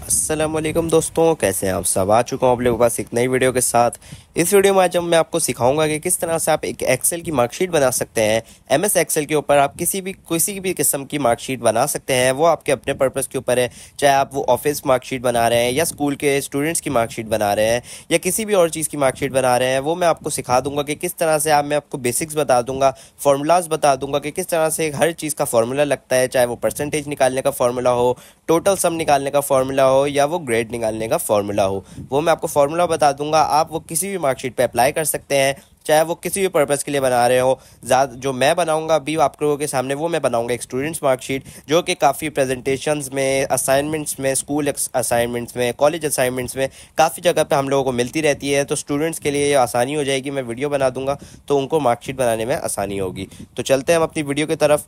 अस्सलामुअलैकुम दोस्तों, कैसे हैं आप सब। आ चुका हूँ आप लोगों के पास एक नई वीडियो के साथ। इस वीडियो में आज मैं आपको सिखाऊंगा कि किस तरह से आप एक एक्सेल की मार्कशीट बना सकते हैं। एमएस एक्सेल के ऊपर आप किसी भी किस्म की मार्कशीट बना सकते हैं। वो आपके अपने पर्पज़ के ऊपर है, चाहे आप वो ऑफिस मार्कशीट बना रहे हैं या स्कूल के स्टूडेंट्स की मार्कशीट बना रहे हैं या किसी भी और चीज़ की मार्कशीट बना रहे हैं। वो मैं आपको सिखा दूंगा कि किस तरह से मैं आपको बेसिक्स बता दूंगा, फार्मूलाज बता दूंगा कि किस तरह से हर चीज़ का फार्मूला लगता है, चाहे वो परसेंटेज निकालने का फार्मूला हो, टोटल सम निकालने का फार्मूला हो या वो ग्रेड निकालने का फार्मूला हो। वो मैं आपको फार्मूला बता दूंगा। आप वो किसी भी मार्कशीट पे अप्लाई कर सकते हैं, चाहे वो किसी भी पर्पज़ के लिए बना रहे हो। ज़्यादा जो मैं बनाऊंगा अभी आप लोगों के सामने, वो मैं बनाऊंगा एक स्टूडेंट्स मार्कशीट, जो कि काफ़ी प्रेजेंटेशंस में, असाइनमेंट्स में, स्कूल असाइनमेंट्स में, कॉलेज असाइनमेंट्स में काफ़ी जगह पे हम लोगों को मिलती रहती है। तो स्टूडेंट्स के लिए ये आसानी हो जाएगी। मैं वीडियो बना दूंगा तो उनको मार्कशीट बनाने में आसानी होगी। तो चलते हैं हम अपनी वीडियो की तरफ।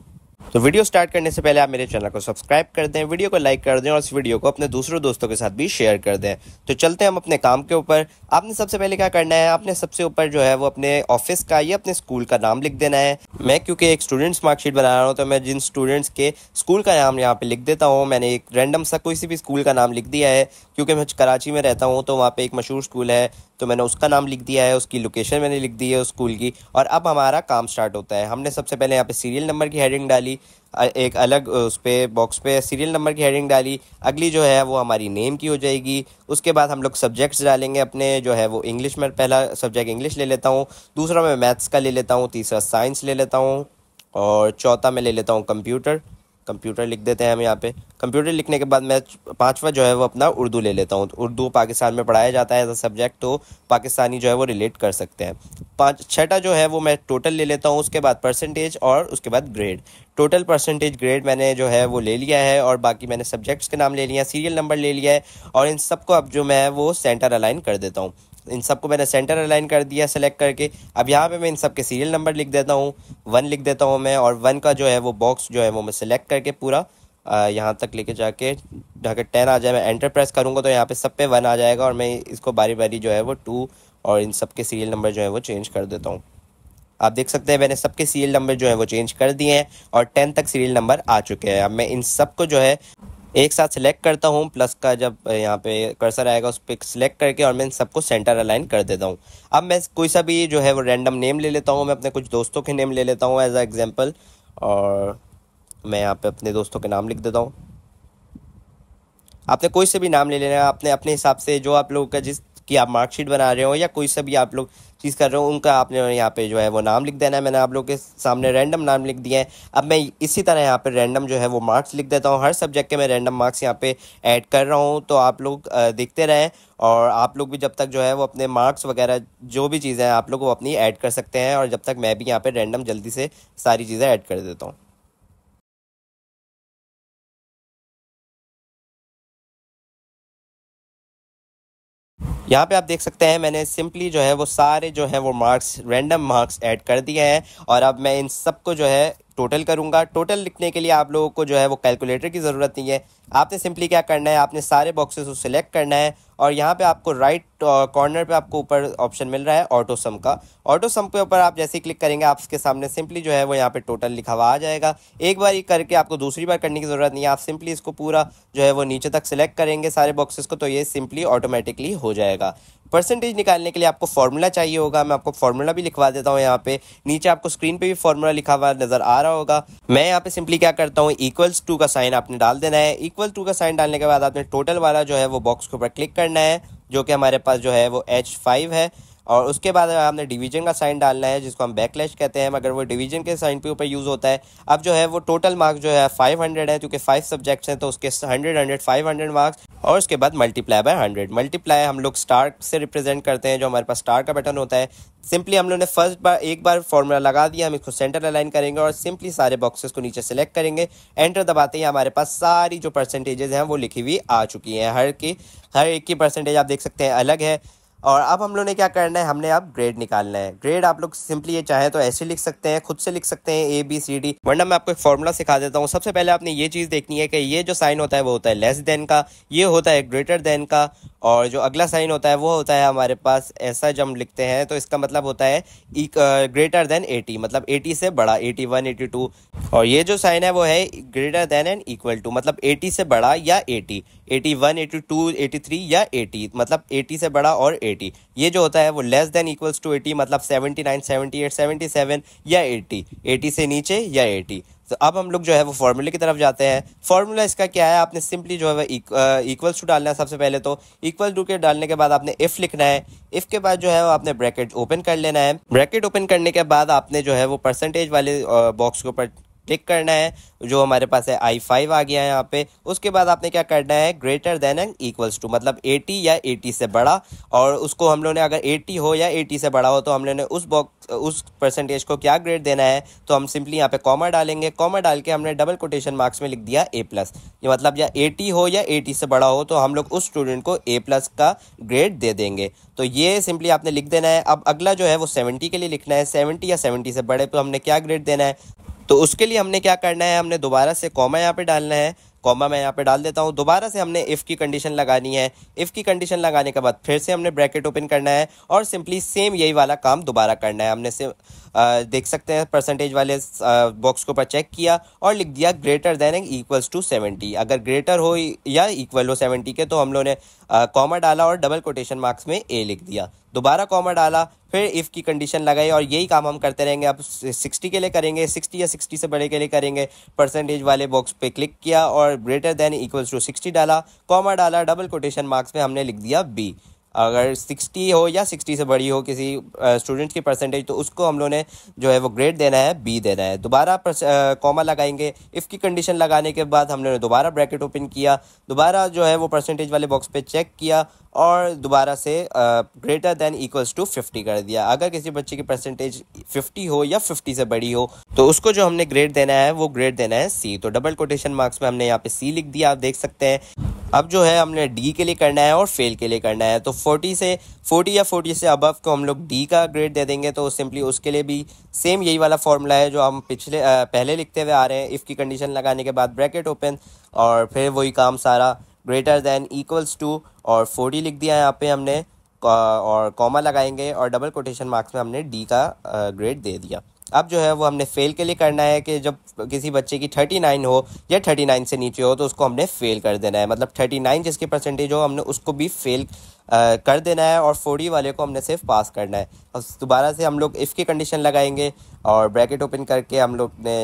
तो वीडियो स्टार्ट करने से पहले आप मेरे चैनल को सब्सक्राइब कर दें, वीडियो को लाइक कर दें और इस वीडियो को अपने दूसरों दोस्तों के साथ भी शेयर कर दें। तो चलते हैं हम अपने काम के ऊपर। आपने सबसे पहले क्या करना है, आपने सबसे ऊपर जो है वो अपने ऑफिस का या अपने स्कूल का नाम लिख देना है। मैं क्योंकि एक स्टूडेंट्स मार्कशीट बना रहा हूँ तो मैं जिन स्टूडेंट्स के स्कूल का नाम यहाँ पे लिख देता हूँ। मैंने एक रैंडम सा कोई सी भी स्कूल का नाम लिख दिया है, क्योंकि मैं कराची में रहता हूँ तो वहाँ पे एक मशहूर स्कूल है, तो मैंने उसका नाम लिख दिया है, उसकी लोकेशन मैंने लिख दी है उस स्कूल की। और अब हमारा काम स्टार्ट होता है। हमने सबसे पहले यहाँ पे सीरियल नंबर की हेडिंग डाली, एक अलग उस पे बॉक्स पे सीरियल नंबर की हेडिंग डाली। अगली जो है वो हमारी नेम की हो जाएगी। उसके बाद हम लोग सब्जेक्ट्स डालेंगे अपने, जो है वो इंग्लिश में पहला सब्जेक्ट इंग्लिश ले लेता हूँ, दूसरा मैं मैथ्स का ले लेता हूँ, तीसरा साइंस ले लेता हूँ और चौथा मैं ले लेता हूँ कंप्यूटर। कंप्यूटर लिख देते हैं हम यहाँ पे। कंप्यूटर लिखने के बाद मैं पांचवा जो है वो अपना उर्दू ले लेता हूँ। उर्दू पाकिस्तान में पढ़ाया जाता है एज अ सब्जेक्ट, तो पाकिस्तानी जो है वो रिलेट कर सकते हैं। छठा जो है वो मैं टोटल ले लेता हूँ, उसके बाद परसेंटेज और उसके बाद ग्रेड। टोटल, परसेंटेज, ग्रेड मैंने जो है वो ले लिया है और बाकी मैंने सब्जेक्ट्स के नाम ले लिया, सीरियल नंबर ले लिया है और इन सबको अब जो मैं वो सेंटर अलाइन कर देता हूँ। इन सबको मैंने सेंटर अलाइन कर दिया सेलेक्ट करके। अब यहाँ पे मैं इन सब के सीरियल नंबर लिख देता हूँ, 1 लिख देता हूँ मैं, और 1 का जो है वो बॉक्स जो है वो मैं सिलेक्ट करके पूरा यहाँ तक लेके जाके ढाके 10 आ जाए, मैं एंटर प्रेस करूँगा तो यहाँ पे सब पे 1 आ जाएगा और मैं इसको बारी बारी जो है वो 2 और इन सब के सीरियल नंबर जो है वो चेंज कर देता हूँ। आप देख सकते हैं मैंने सबके सीरियल नंबर जो है वो चेंज कर दिए हैं और 10 तक सीरियल नंबर आ चुके हैं। अब मैं इन सबको जो है एक साथ सिलेक्ट करता हूँ, प्लस का जब यहाँ पे कर्सर आएगा उस पर सिलेक्ट करके और मैं इन सबको सेंटर अलाइन कर देता हूँ। अब मैं कोई सा भी जो है वो रैंडम नेम ले लेता हूँ, मैं अपने कुछ दोस्तों के नेम ले लेता हूँ एज अ एग्जांपल, और मैं यहाँ पे अपने दोस्तों के नाम लिख देता हूँ। आपने कोई से भी नाम ले लेना है अपने अपने हिसाब से, जो आप लोगों का जिस की आप मार्कशीट बना रहे हो या कोई सा भी आप लोग चीज़ कर रहे हो उनका आपने यहाँ पे जो है वो नाम लिख देना है। मैंने आप लोगों के सामने रैंडम नाम लिख दिए हैं। अब मैं इसी तरह यहाँ पे रैंडम जो है वो मार्क्स लिख देता हूँ। हर सब्जेक्ट के मैं रैंडम मार्क्स यहाँ पे ऐड कर रहा हूँ, तो आप लोग देखते रहें और आप लोग भी जब तक जो है वो अपने मार्क्स वगैरह जो भी चीज़ें हैं आप लोग वो अपनी ऐड कर सकते हैं, और जब तक मैं भी यहाँ पे रैंडम जल्दी से सारी चीज़ें ऐड कर देता हूँ। यहाँ पे आप देख सकते हैं मैंने सिंपली जो है वो सारे जो है वो मार्क्स, रैंडम मार्क्स ऐड कर दिए हैं और अब मैं इन सबको जो है टोटल करूँगा। टोटल लिखने के लिए आप लोगों को जो है वो कैलकुलेटर की ज़रूरत नहीं है। आपने सिंपली क्या करना है, आपने सारे बॉक्सेस को सिलेक्ट करना है और यहाँ पे आपको राइट कॉर्नर पे आपको ऊपर ऑप्शन मिल रहा है ऑटो सम का। ऑटो सम के ऊपर आप जैसे ही क्लिक करेंगे आपके सामने सिंपली जो है वो यहाँ पे टोटल लिखा हुआ आ जाएगा। एक बार ही करके आपको दूसरी बार करने की ज़रूरत नहीं है। आप सिंपली इसको पूरा जो है वो नीचे तक सिलेक्ट करेंगे सारे बॉक्सेस को, तो ये सिंपली ऑटोमेटिकली हो जाएगा। परसेंटेज निकालने के लिए आपको फार्मूला चाहिए होगा, मैं आपको फार्मूला भी लिखवा देता हूँ। यहाँ पे नीचे आपको स्क्रीन पे भी फार्मूला लिखा हुआ नज़र आ रहा होगा। मैं यहाँ पे सिंपली क्या करता हूँ, इक्वल्स टू का साइन आपने डाल देना है। इक्वल टू का साइन डालने के बाद आपने टोटल वाला जो है वो बॉक्स के ऊपर क्लिक करना है, जो कि हमारे पास जो है वो H5 है, और उसके बाद आपने डिवीजन का साइन डालना है जिसको हम बैकलैश कहते हैं, मगर वो डिवीजन के साइन पे ऊपर यूज़ होता है। अब जो है वो टोटल मार्क्स जो है 500 है, क्योंकि 5 सब्जेक्ट्स हैं तो उसके 100 500 मार्क्स, और उसके बाद मल्टीप्लाई बाय 100। मल्टीप्लाई हम लोग स्टार से रिप्रेजेंट करते हैं, जो हमारे पास स्टार का बटन होता है। सिंपली हम लोगों ने एक बार फॉर्मूला लगा दिया, हम इसको सेंटर अलाइन करेंगे और सिंपली सारे बॉक्सेस को नीचे सेलेक्ट करेंगे। एंटर दबाते ही हमारे पास सारी जो परसेंटेजेस हैं वो लिखी हुई आ चुकी हैं। हर एक की परसेंटेज आप देख सकते हैं अलग है। और अब हम लोग ने क्या करना है, हमने अब ग्रेड निकालना है। ग्रेड आप लोग सिंपली ये चाहे तो ऐसे लिख सकते हैं, खुद से लिख सकते हैं ABCD, वरना मैं आपको एक फॉर्मूला सिखा देता हूँ। सबसे पहले आपने ये चीज़ देखनी है कि ये जो साइन होता है वो होता है लेस देन का, ये होता है ग्रेटर देन का, और जो अगला साइन होता है वो होता है हमारे पास ऐसा जब हम लिखते हैं तो इसका मतलब होता है ग्रेटर देन 80, मतलब 80 से बड़ा, 81 82। और ये जो साइन है वो है greater than and equal to, मतलब 80 से बड़ा या 80, 81 82 83 या 80, मतलब 80 से बड़ा और 80। ये जो होता है वो लेस देन इक्वल्स टू 80, मतलब 79 78 77 या 80, 80 से नीचे या 80। तो अब हम लोग जो है वो फॉर्मूले की तरफ जाते हैं। फॉर्मूला इसका क्या है, आपने सिंपली जो है वो इक्वल्स टू डालना है। सबसे पहले तो इक्वल टू के डालने के बाद आपने इफ़ लिखना है। इफ़ के बाद जो है वो आपने ब्रैकेट ओपन कर लेना है। ब्रैकेट ओपन करने के बाद आपने जो है वो परसेंटेज वाले बॉक्स के ऊपर क्लिक करना है, जो हमारे पास है I5 आ गया है यहाँ पे। उसके बाद आपने क्या करना है, greater than and equals to, मतलब 80 या 80 से बड़ा, और उसको हम लोग ने अगर 80 हो या 80 से बड़ा हो तो हम लोग ने उस बॉक्स उस परसेंटेज को क्या ग्रेड देना है, तो हम सिंपली यहाँ पे कॉमा डालेंगे। कॉमा डाल के हमने डबल कोटेशन मार्क्स में लिख दिया A+। ये मतलब या 80 हो या 80 से बड़ा हो तो हम लोग उस स्टूडेंट को A+ का ग्रेड दे देंगे। तो ये सिंपली आपने लिख देना है। अब अगला जो है वो 70 के लिए लिखना है। 70 या 70 से बड़े तो हमने क्या ग्रेड देना है, तो उसके लिए हमने क्या करना है, हमने दोबारा से कॉमा यहाँ पे डालना है। कॉमा मैं यहाँ पे डाल देता हूँ। दोबारा से हमने इफ़ की कंडीशन लगानी है। इफ़ की कंडीशन लगाने के बाद फिर से हमने ब्रैकेट ओपन करना है और सिंपली सेम यही वाला काम दोबारा करना है। हमने से देख सकते हैं परसेंटेज वाले बॉक्स के ऊपर चेक किया और लिख दिया ग्रेटर देन इक्वल्स टू 70। अगर ग्रेटर हो या इक्वल हो 70 के तो हम लोगों ने कॉमा डाला और डबल कोटेशन मार्क्स में A लिख दिया। दोबारा कॉमा डाला, फिर इफ़ की कंडीशन लगाई, और यही काम हम करते रहेंगे। अब 60 के लिए करेंगे, 60 या 60 से बड़े के लिए करेंगे। परसेंटेज वाले बॉक्स पे क्लिक किया और ग्रेटर देन इक्वल्स टू 60 डाला, कॉमा डाला, डबल कोटेशन मार्क्स में हमने लिख दिया B। अगर 60 हो या 60 से बड़ी हो किसी स्टूडेंट की परसेंटेज तो उसको हम लोगों ने जो है वो ग्रेड देना है B देना है। दोबारा कॉमा लगाएंगे। इफ़ की कंडीशन लगाने के बाद हम लोगों ने दोबारा ब्रैकेट ओपन किया, दोबारा जो है वो परसेंटेज वाले बॉक्स पे चेक किया और दोबारा से ग्रेटर देन इक्वल्स टू 50 कर दिया। अगर किसी बच्चे की परसेंटेज 50 हो या 50 से बड़ी हो तो उसको जो हमने ग्रेड देना है वो ग्रेड देना है C। तो डबल कोटेशन मार्क्स में हमने यहाँ पे C लिख दिया, आप देख सकते हैं। अब जो है हमने D के लिए करना है और फेल के लिए करना है। तो 40 या 40 से अबव को हम लोग D का ग्रेड दे देंगे। तो सिंपली उसके लिए भी सेम यही वाला फॉर्मूला है जो हम पहले लिखते हुए आ रहे हैं। इफ़ की कंडीशन लगाने के बाद ब्रैकेट ओपन और फिर वही काम सारा, ग्रेटर देन इक्वल्स टू और 40 लिख दिया यहाँ पे हमने, और कॉमा लगाएंगे और डबल कोटेशन मार्क्स में हमने D का ग्रेड दे दिया। अब जो है वो हमने फेल के लिए करना है कि जब किसी बच्चे की 39 हो या 39 से नीचे हो तो उसको हमने फेल कर देना है। मतलब 39 जिसकी परसेंटेज हो हमने उसको भी फेल कर देना है और 40 वाले को हमने सिर्फ पास करना है। और दोबारा से हम लोग इफ़ की कंडीशन लगाएंगे और ब्रैकेट ओपन करके हम लोग ने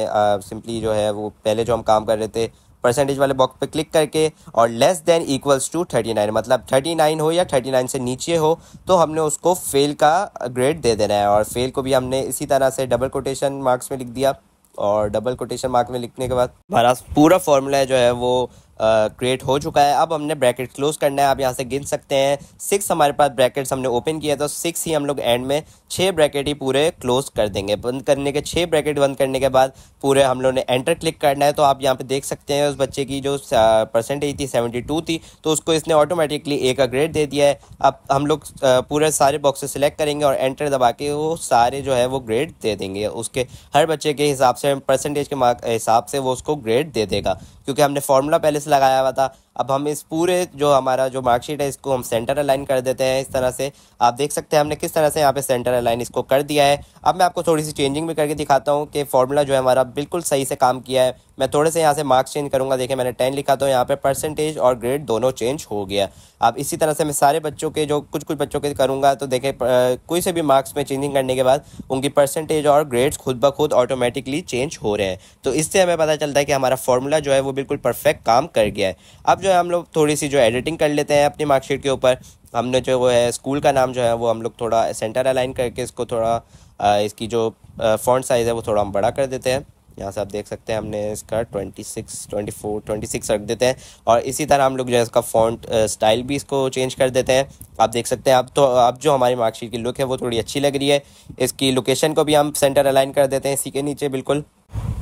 सिंपली जो है वो पहले जो हम काम कर रहे थे परसेंटेज वाले बॉक्स पे क्लिक करके और लेस देन इक्वल्स टू 39, मतलब 39 हो या 39 से नीचे हो तो हमने उसको फेल का ग्रेड दे देना है। और फेल को भी हमने इसी तरह से डबल कोटेशन मार्क्स में लिख दिया और डबल कोटेशन मार्क में लिखने के बाद हमारा पूरा फॉर्मूला जो है वो क्रिएट हो चुका है। अब हमने ब्रैकेट क्लोज करना है। आप यहाँ से गिन सकते हैं 6 हमारे पास ब्रैकेट्स हमने ओपन किया तो 6 ही हम लोग एंड में 6 ब्रैकेट ही पूरे क्लोज कर देंगे। बंद करने के 6 ब्रैकेट बंद करने के बाद पूरे हम लोग ने एंटर क्लिक करना है। तो आप यहाँ पे देख सकते हैं उस बच्चे की जो परसेंटेज थी 72 थी तो उसको इसने ऑटोमेटिकली A का ग्रेड दे दिया है। अब हम लोग पूरे सारे बॉक्सेस सिलेक्ट करेंगे और एंटर दबा के वो सारे जो है वो ग्रेड दे देंगे। उसके हर बच्चे के हिसाब से परसेंटेज के मार्क हिसाब से वो उसको ग्रेड दे देगा, क्योंकि हमने फॉर्मूला पहले से लगाया हुआ था। अब हम इस पूरे जो हमारा जो मार्कशीट है इसको हम सेंटर अलाइन कर देते हैं। इस तरह से आप देख सकते हैं हमने किस तरह से यहाँ पे सेंटर अलाइन इसको कर दिया है। अब मैं आपको थोड़ी सी चेंजिंग भी करके दिखाता हूँ कि फॉर्मूला जो है हमारा बिल्कुल सही से काम किया है। मैं थोड़े से यहाँ से मार्क्स चेंज करूँगा। देखिए मैंने 10 लिखा तो यहाँ पे परसेंटेज और ग्रेड दोनों चेंज हो गया। अब इसी तरह से मैं सारे बच्चों के जो कुछ बच्चों के करूँगा तो देखें कोई से भी मार्क्स में चेंजिंग करने के बाद उनकी परसेंटेज और ग्रेड्स खुद ब खुद ऑटोमेटिकली चेंज हो रहे हैं। तो इससे हमें पता चलता है कि हमारा फॉर्मूला जो है वो बिल्कुल परफेक्ट काम कर गया है। अब जो है हम लोग थोड़ी सी जो एडिटिंग कर लेते हैं अपनी मार्कशीट के ऊपर। हमने जो वो है स्कूल का नाम जो है वो हम लोग थोड़ा सेंटर अलाइन करके इसको थोड़ा इसकी जो फॉन्ट साइज़ है वो थोड़ा हम बड़ा कर देते हैं। यहाँ से आप देख सकते हैं हमने इसका 26 रख देते हैं। और इसी तरह हम लोग जो है इसका फॉन्ट स्टाइल भी इसको चेंज कर देते हैं। आप देख सकते हैं अब जो हमारी मार्कशीट की लुक है वो थोड़ी अच्छी लग रही है। इसकी लोकेशन को भी हम सेंटर अलाइन कर देते हैं इसी के नीचे बिल्कुल।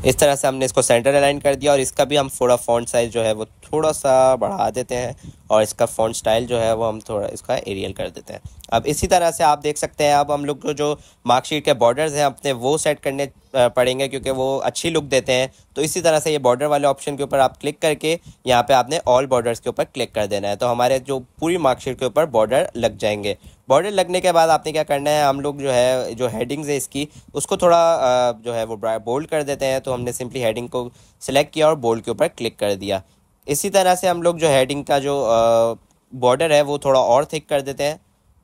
इस तरह से हमने इसको सेंटर अलाइन कर दिया और इसका भी हम थोड़ा फॉन्ट साइज़ जो है वो थोड़ा सा बढ़ा देते हैं और इसका फॉन्ट स्टाइल जो है वो हम थोड़ा इसका एरियल कर देते हैं। अब इसी तरह से आप देख सकते हैं, अब हम लोग को जो मार्कशीट के बॉर्डर्स हैं अपने वो सेट करने पड़ेंगे क्योंकि वो अच्छी लुक देते हैं। तो इसी तरह से ये बॉर्डर वाले ऑप्शन के ऊपर आप क्लिक करके यहाँ पे आपने ऑल बॉर्डर्स के ऊपर क्लिक कर देना है, तो हमारे जो पूरी मार्कशीट के ऊपर बॉर्डर लग जाएंगे। बॉर्डर लगने के बाद आपने क्या करना है, हम लोग जो है जो हेडिंग्स है इसकी उसको थोड़ा जो है वो बोल्ड कर देते हैं। तो हमने सिंपली हेडिंग को सिलेक्ट किया और बोल्ड के ऊपर क्लिक कर दिया। इसी तरह से हम लोग जो हेडिंग का जो बॉर्डर है वो थोड़ा और थिक कर देते हैं।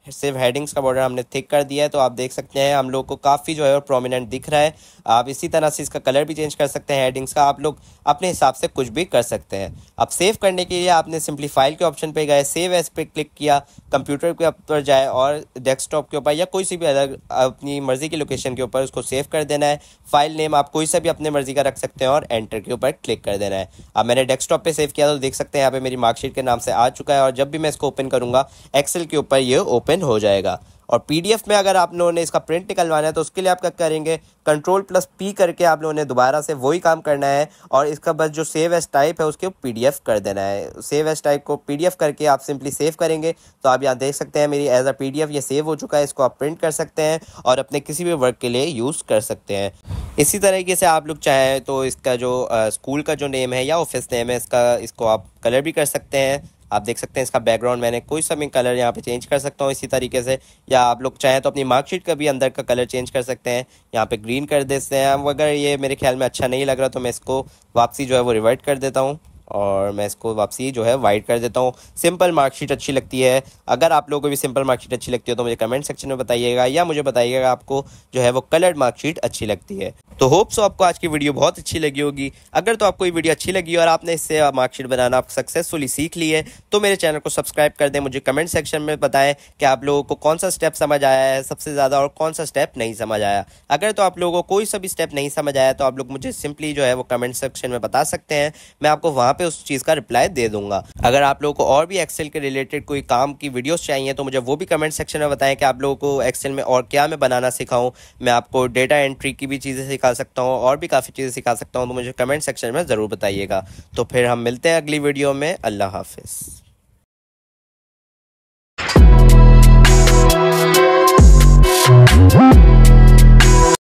सिर्फ हेडिंग्स का बॉर्डर हमने थिक कर दिया है, तो आप देख सकते हैं हम लोग को काफ़ी जो है वो प्रोमिनेंट दिख रहा है। आप इसी तरह से इसका कलर भी चेंज कर सकते हैं हेडिंग्स का, आप लोग अपने हिसाब से कुछ भी कर सकते हैं। अब सेव करने के लिए आपने सिंपली फाइल के ऑप्शन पे गए, सेव एज पे क्लिक किया, कंप्यूटर के ऊपर जाए और डेस्कटॉप के ऊपर या कोई सी भी अलग अपनी मर्ज़ी की लोकेशन के ऊपर उसको सेव कर देना है। फाइल नेम आप कोई सा भी अपने मर्ज़ी का रख सकते हैं और एंटर के ऊपर क्लिक कर देना है। अब मैंने डेस्कटॉप पे सेव किया तो देख सकते हैं यहाँ पे मेरी मार्कशीट के नाम से आ चुका है और जब भी मैं इसको ओपन करूँगा एक्सेल के ऊपर ये ओपन हो जाएगा। और पीडीएफ में अगर आप लोगों ने इसका प्रिंट निकलवाना है तो उसके लिए आप क्या करेंगे, Ctrl+P करके आप लोगों ने दोबारा से वही काम करना है और इसका बस जो सेव एज टाइप है उसके पीडीएफ कर देना है। सेव एज टाइप को पीडीएफ करके आप सिंपली सेव करेंगे तो आप यहाँ देख सकते हैं मेरी एज अ पीडीएफ ये सेव हो चुका है। इसको आप प्रिंट कर सकते हैं और अपने किसी भी वर्क के लिए यूज़ कर सकते हैं। इसी तरीके से आप लोग चाहें तो इसका जो स्कूल का जो नेम है या ऑफिस नेम है इसको आप कलर भी कर सकते हैं। आप देख सकते हैं इसका बैकग्राउंड मैंने कोई सा भी कलर यहाँ पे चेंज कर सकता हूँ इसी तरीके से, या आप लोग चाहें तो अपनी मार्कशीट का भी अंदर का कलर चेंज कर सकते हैं। यहाँ पे ग्रीन कर देते हैं। अगर ये मेरे ख्याल में अच्छा नहीं लग रहा तो मैं इसको वापसी जो है वो रिवर्ट कर देता हूँ और मैं इसको वापसी जो है वाइट कर देता हूँ। सिंपल मार्कशीट अच्छी लगती है। अगर आप लोगों को भी सिंपल मार्कशीट अच्छी लगती है तो मुझे कमेंट सेक्शन में बताइएगा या मुझे बताइएगा आपको जो है वो कलर्ड मार्कशीट अच्छी लगती है। तो होप सो आपको आज की वीडियो बहुत अच्छी लगी होगी। अगर तो आपको ये वीडियो अच्छी लगी और आपने इससे मार्कशीट बनाना सक्सेसफुली सीख ली है तो मेरे चैनल को सब्सक्राइब कर दें। मुझे कमेंट सेक्शन में बताएं कि आप लोगों को कौन सा स्टेप समझ आया है सबसे ज़्यादा और कौन सा स्टेप नहीं समझ आया। अगर तो आप लोगों को कोई सा भी स्टेप नहीं समझ आया तो आप लोग मुझे सिंपली जो है वो कमेंट सेक्शन में बता सकते हैं, मैं आपको वहाँ पे उस चीज़ का रिप्लाई दे दूंगा। अगर आप लोगों को और भी एक्सेल के रिलेटेड कोई काम की वीडियोस चाहिए तो मुझे वो भी कमेंट सेक्शन में बताएं कि आप लोगों को एक्सेल में और क्या मैं बनाना सिखाऊं। मैं आपको डेटा एंट्री की भी चीज़ें सिखा सकता हूं और भी काफ़ी चीज़ें सिखा सकता हूं, तो मुझे कमेंट सेक्शन में ज़रूर बताइएगा। तो फिर हम मिलते हैं अगली वीडियो में। अल्लाह हाफिज़।